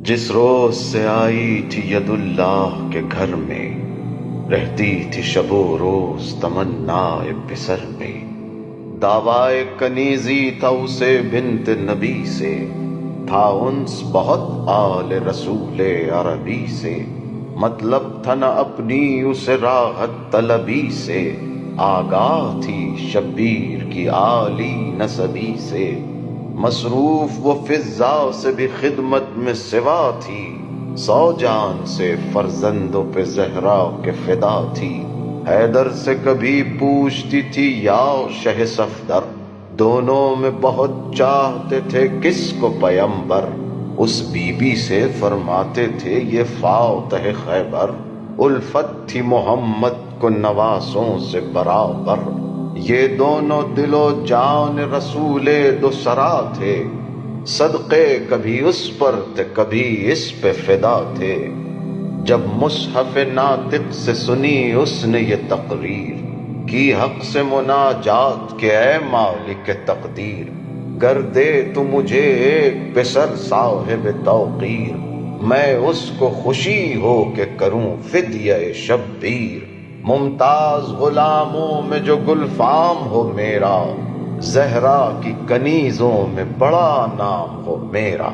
جس روز سے آئی تھی ید اللہ کے گھر میں، رہتی تھی شب و روز تمنا پسر میں۔ دعوائے کنیزی تھا اسے بنت نبی سے، تھا انس بہت آل رسول عربی سے۔ مطلب تھا نہ اپنی اسے راحت طلبی سے، آگاہ تھی شبیر کی عالی نسبی سے۔ مصروف وہ فضا سے بھی خدمت میں سوا تھی، 100 جان سے فرزندوں پہ زہرا کے فدا تھی۔ حیدر سے کبھی پوچھتی تھی یا شہ صفدر، دونوں میں بہت چاہتے تھے کس کو پیمبر۔ اس بی بی سے فرماتے تھے یہ فاتح خیبر، الفت تھی محمد کو نواسوں سے برابر۔ یہ دونوں دل و جان رسول دو سرا تھے، صدقے کبھی اس پر تھے کبھی اس پہ فدا تھے۔ جب مصحف ناطق سے سنی اس نے یہ تقریر، کی حق سے مناجات کہ اے مالک تقدیر، گر دے تو مجھے ایک پسر صاحب توقیر، میں اس کو خوشی ہو کہ کروں فدیہ شبیر۔ ممتاز غلاموں میں جو گلفام ہو میرا، زہرا کی کنیزوں میں بڑا نام ہو میرا۔